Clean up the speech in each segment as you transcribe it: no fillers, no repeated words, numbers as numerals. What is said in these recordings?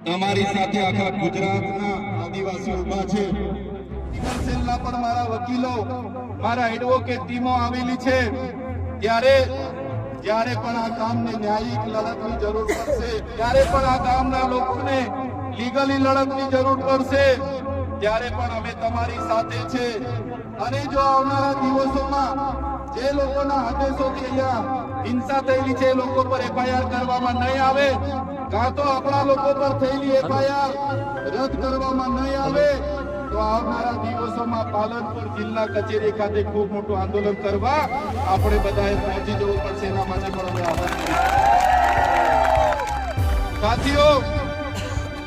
તમારી સાથે આખા ગુજરાતના આદિવાસી ઉભા છે. સેલના પણ મારા વકીલો, મારા એડવોકેટ ટીમો આવેલી છે. જ્યારે પણ આ કામને ન્યાયિક લડતની જરૂર પડશે, ત્યારે પણ આ ગામના લોકોને લીગલી લડતની જરૂર પડશે, ત્યારે પણ અમે તમારી સાથે છે. અને જો આવનારા દિવસોમાં જે લોકોના આદેશોથી અહીંયા હિંસા થયેલી છે એ લોકો પર એફઆઈઆર કરવામાં નહીં આવે, કાં તો આપણા લોકો પર થયેલી એફઆઈઆર રદ કરવામાં નહીં આવે, તો આવનારા દિવસોમાં પાલનપુર જિલ્લા કચેરી ખાતે ખૂબ મોટું આંદોલન કરવા આપણે બધાએ પહોંચી જવું પડશે. એના માટે પણ અમે આહ્વાન કરીએ. સાથીઓ,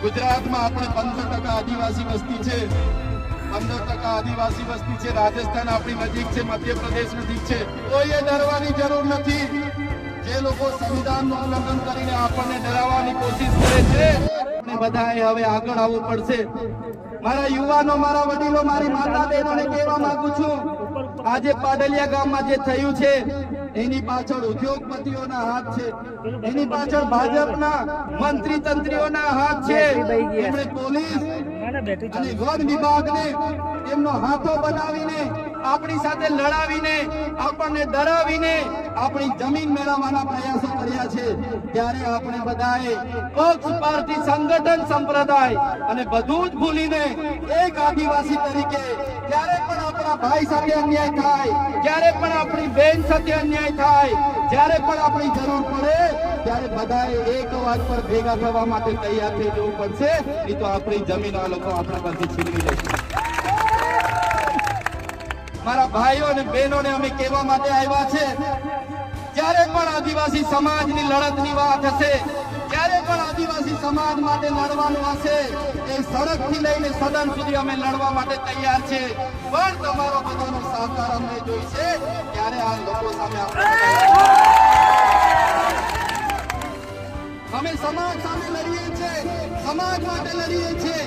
ગુજરાતમાં આપણે 15% આદિવાસી વસ્તી છે. 15% આદિવાસી વસ્તી છે. રાજસ્થાન આપણી નજીક છે, મધ્યપ્રદેશ નજીક છે. કોઈએ ડરવાની જરૂર નથી. જે લોકો સંવિધાનનું ઉલ્લંઘન કરીને આપણને ડરાવવાની કોશિશ કરે છે, આપણે બધાએ હવે આગળ આવવું પડશે. મારા યુવાનો, મારા વડીલો, મારી માતા બહેનોને કહેવા માંગુ છું, આજે પાડલિયા ગામમાં જે થયું છે એની પાછળ ઉદ્યોગપતિઓના હાથ છે, એની પાછળ ભાજપના મંત્રી તંત્રીઓના હાથ છે. એમણે પોલીસ અને વન વિભાગને એમનો હાથો બનાવીને આપણી સાથે લડાવીને, આપણને ડરાવીને આપણી જમીન મેળવવાના પ્રયાસો કર્યા છે. ત્યારે આપણે બધાએ પક્ષ, પાર્ટી, સંગઠન, સંપ્રદાય અને બધું જ ભૂલીને એક આદિવાસી તરીકે જ્યારે પણ આપણા ભાઈ સાથે અન્યાય થાય, જ્યારે પણ આપણી બેન સાથે અન્યાય થાય, જ્યારે પણ આપણી જરૂર પડે ત્યારે બધાએ એક અવાજ પર ભેગા થવા માટે તૈયાર થઈ જવું પડશે. નહીં તો આપણી જમીન આ લોકો આપણા પાસે છીનવી લેશે. મારા ભાઈઓ અને બહેનોને અમે કહેવા માટે આવ્યા છે, જ્યારે પણ આદિવાસી સમાજની લડતની વાત હશે, જ્યારે પણ આદિવાસી સમાજ માટે લડવાનું હશે, એ સડકથી લઈને સદન સુધી અમે લડવા માટે તૈયાર છે. પણ તમારો બધાનો સહકાર અમને જોઈશે. ત્યારે આ લોકો સામે અમે સમાજ સામે લડીએ છીએ, સમાજ માટે લડીએ છીએ,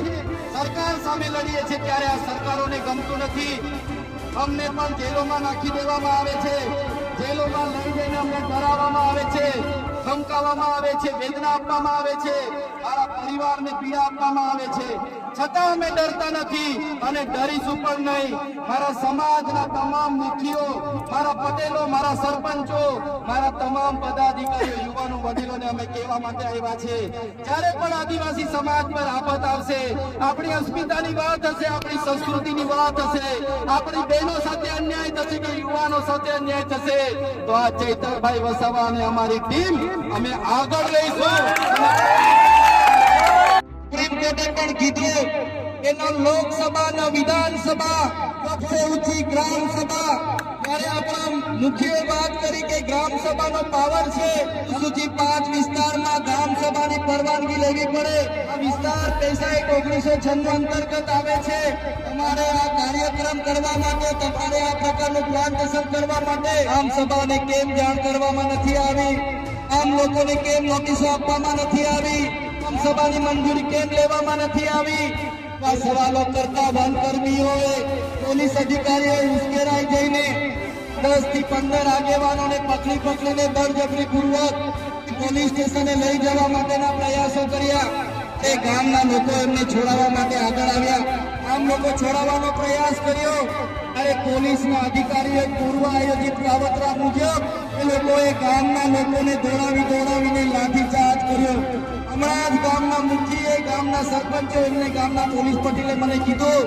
સરકાર સામે લડીએ છીએ. ત્યારે આ સરકારોને ગમતું નથી. અમને પણ જેલોમાં નાખી દેવામાં આવે છે, જેલોમાં લઈ જઈને અમને ડરાવવામાં આવે છે, ધમકાવવામાં આવે છે, વેદના આપવામાં આવે છે, મારા પરિવારને પીડા આપવામાં આવે છે. છતાં અમે ડરતા નથી અને ડરીશું પણ નહીં. મારા સમાજના તમામ મુખીઓ, મારા પટેલો, મારા સરપંચો, મારા તમામ પદાધિકારીઓ, યુવાનો, વડીલોને અમે કહેવા માટે આવ્યા છે, જ્યારે પણ આદિવાસી સમાજ પર આફત આવશે, આપણી અસ્મિતાની વાત હશે, આપણી સંસ્કૃતિની વાત હશે, આપણી બહેનો સાથે અન્યાય થશે કે યુવાનો સાથે અન્યાય થશે, તો આ ચૈતરભાઈ વસાવા અને અમારી ટીમ અમે આગળ રહીશું. સુપ્રીમ કોર્ટે પણ કીધું કે ન લોકસભા ન વિધાનસભા, સબસે ઊંચી ગ્રામ સભા. ત્યારે આપણા મુખ્ય વાત કરી કે ગ્રામ સભાનો પાવર છે. સુધી 5 વિસ્તારમાં ગ્રામ સભાની પરવાનગી લેવી પડે. આ વિસ્તાર 1996 અંતર્ગત આવે છે. તમારે આ કાર્યક્રમ કરવા માટે, તમારે આ પ્રકારનું પ્લાન્ટેશન કરવા માટે ગ્રામ સભાને કેમ જાણ કરવામાં નથી આવી? આમ લોકોને કેમ નોટિસો આપવામાં નથી આવી? ગ્રામ સભાની મંજૂરી કેમ લેવામાં નથી આવી? આ સવાલો કરતા વનકર્મીઓએ, પોલીસ અધિકારીઓએ ઉશ્કેરાઈ જઈને 10 થી 15 આગેવાનોને પકડીને બળજબરીપૂર્વક પોલીસ સ્ટેશને લઈ જવા માટેના પ્રયાસો કર્યા. તે ગામના લોકો એમને છોડાવવા માટે આગળ આવ્યા. આમ લોકો છોડાવવાનો પ્રયાસ કર્યો અને પોલીસના અધિકારીઓએ પૂર્વ આયોજિત કાવતરા મુજબ એ લોકોએ ગામના લોકોને દોડાવીને લાઠીચાર્જ કર્યો. હમણાં જ ગામના મુખીએ, ગામના સરપંચો, એમને ગામના પોલીસ પટેલે મને કીધું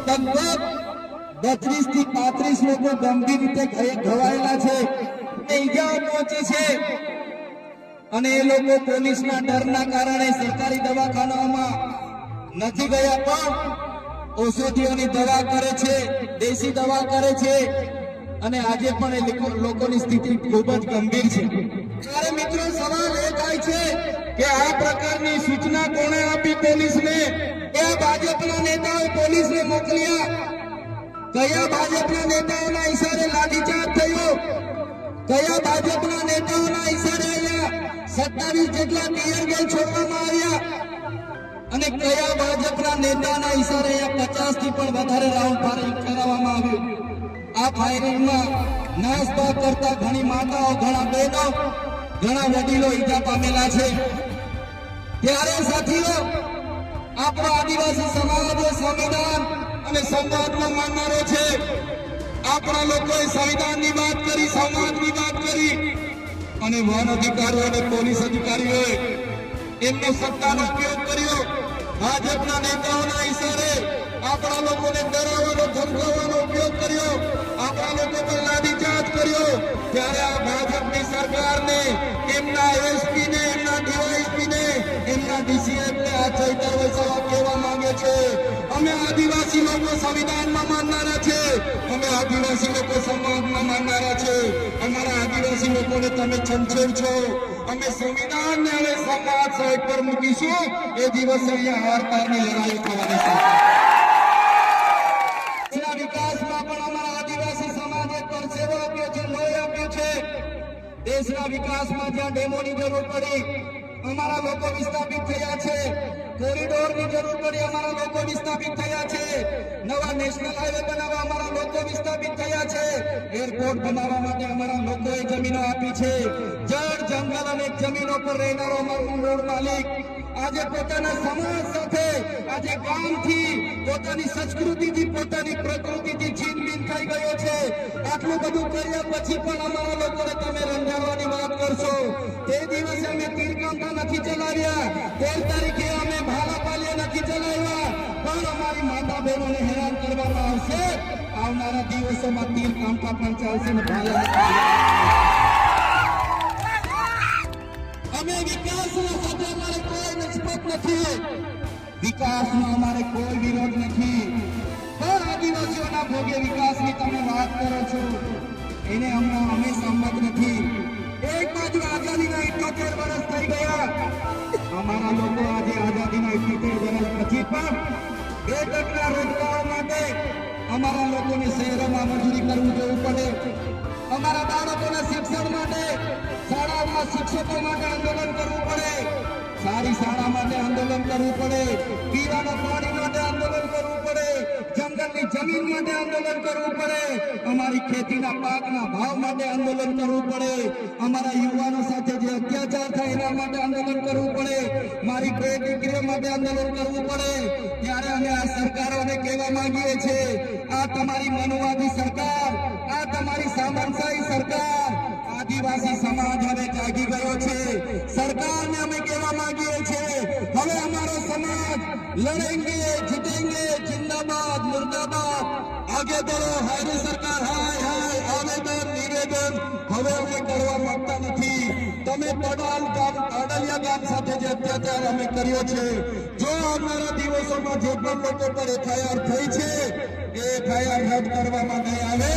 લગભગ 32 થી 35 લોકો ગંભીર રીતે ઘવાયેલા છે, ઈજાઓ પહોંચી છે. અને એ લોકો પોલીસના ડરના કારણે સરકારી દવાખાનાઓમાં નથી ગયા, પણ ઔષધિઓની દવા કરે છે, દેશી દવા કરે છે. અને આજે પણ એ લોકોની સ્થિતિ ખૂબ જ ગંભીર છે. ત્યારે મિત્રો સવાલ એ થાય છે કે આ પ્રકારની સૂચના કોણે આપી પોલીસને? કયા ભાજપના નેતાઓએ પોલીસને મોકલ્યા? કયા ભાજપના નેતાઓના ઈશારે લાઠીચાર્જ થયો? કયા ભાજપના નેતાઓના ઈશારે અહીંયા 27 જેટલા ટીયર ગેસ છોડવામાં આવ્યા? અને કયા ભાજપના નેતાના ઈશારે અહીંયા 50 થી પણ વધારે રાઉન્ડ ફાયરિંગ કરાવવામાં આવ્યું? આ ફાયરિંગમાં નાસભાગ કરતા ઘણી માતાઓ, ઘણા બહેનો, ઘણા વડીલો ઈજા પામેલા છે. ત્યારે સાથીઓ, આદિવાસી સમાજ એ સંવિધાન અને સંવાદમાં માનનારો છે. આપણા લોકોએ સંવિધાનની વાત કરી, સંવાદની વાત કરી અને વન અધિકારીઓ અને પોલીસ અધિકારીઓએ એમનો સત્તાનો ઉપયોગ કર્યો. ભાજપના નેતાઓના ઇશારે આપણા લોકોને ડરાવવાનો, ધમકાવવાનો ઉપયોગ કર્યો. આપણા લોકો પર લાઠીચાર્જ કર્યો. ત્યારે આ ભાજપની સરકારને, એમના એસપી ને, એમના ડીવાયએસપી ને, એમના ડીસીએફ ને આ ચૈતર વસાવા કહેવા માંગે છે, અમે આદિવાસી લોકો સંવિધાનમાં માનનારા છે, અમે આદિવાસી લોકો સમાજમાં માનનારા છે. અમારા આદિવાસી લોકોને તમે છંછેડ છો. અમે સંવિધાનને હવે સમાજ સાઈડ પર મૂકીશું. એ દિવસે અહીંયા હારતાની લડાઈ થવાની છે. એના વિકાસમાં પણ અમારા આદિવાસી સમાજે પરસેવો આપ્યો છે, લોહી આપ્યો છે. દેશના વિકાસમાં જ્યાં ડેમોની જરૂર પડી, અમારા લોકો વિસ્થાપિત થયા છે. કોરિડોરની જરૂર પડી, અમારા લોકો વિસ્થાપિત થયા છે. નવા નેશનલ હાઈવે બનાવવા અમારા લોકો વિસ્થાપિત થયા છે. એરપોર્ટ બનાવવા માટે અમારા લોકોએ જમીનો આપી છે. જળ, જંગલ અને જમીનો પર રહેનારો અમારો મૂળ માલિક આજે પોતાના સમાજ સાથે, આજે ગામથી, પોતાની સંસ્કૃતિથી, પોતાની પ્રકૃતિથી છીનબીન થઈ ગયો છે. આટલું બધું કર્યા પછી પણ અમારા લોકોને તમે રંજાવવાની વાત કરશો. તે દિવસે અમે તીરકાંઠા નથી ચલાવ્યા, 13 તારીખે અમે ભાલાપાલિયા નથી ચલાવ્યા, પણ અમારી માતા બહેનોને હેરાન કરવામાં આવશે. આવનારા દિવસોમાં તીરકાંઠા પણ ચાલશે ને ભાલા. અમે વિકાસના સાથે અમારે કોઈ નિસ્બત નથી, વિકાસમાં અમારે કોઈ વિરોધ નથી, પણ આદિવાસીઓના ભોગે વિકાસની તમે વાત કરો છો એને અમે સંમત નથી. એક બાજુ આઝાદીના 78 વર્ષ થઈ ગયા, અમારા લોકો આજે આઝાદીના 78 વર્ષ પછી પણ 2% રોજગાર માટે અમારા લોકોને શહેરોમાં મજૂરી કરવું જવું પડે. અમારા બાળકોના શિક્ષણ માટે, શાળામાં શિક્ષકો માટે આંદોલન કરવું પડે, સારી શાળા માટે આંદોલન કરવું પડે, પીવાના પાણી માટે આંદોલન કરવું પડે, જંગલની જમીન માટે આંદોલન કરવું પડે, અમારી ખેતીના પાકના ભાવ માટે આંદોલન કરવું પડે, અમારા યુવાનો સાથે જે અત્યાચાર થાય એના માટે આંદોલન કરવું પડે, મારી બે દીકરીઓ માટે આંદોલન કરવું પડે. ત્યારે અમે આ સરકારોને કહેવા માંગીએ છીએ, આ તમારી મનોવાદી સરકાર, આ તમારી સામંતશાહી સરકાર, આદિવાસી સમાજ હવે જાગી ગયો છે. સરકારને અમે કહેવા માંગીએ છીએ, હવે અમારો સમાજ લડેંગે, જીતેંગે, જિંદાબાદ, મુર્દાબાદ, આગે બઢો, હાય સરકાર, હાય હાય, આવેદન, નિવેદન હવે અમે કરવા માંગતા નથી. તમે અડલિયા ગામ સાથે જે અત્યાચાર અમે કર્યો છે, જો આવનારા દિવસોમાં જે પણ લોકો પર FIR થઈ છે એ FIR રદ કરવામાં નહીં આવે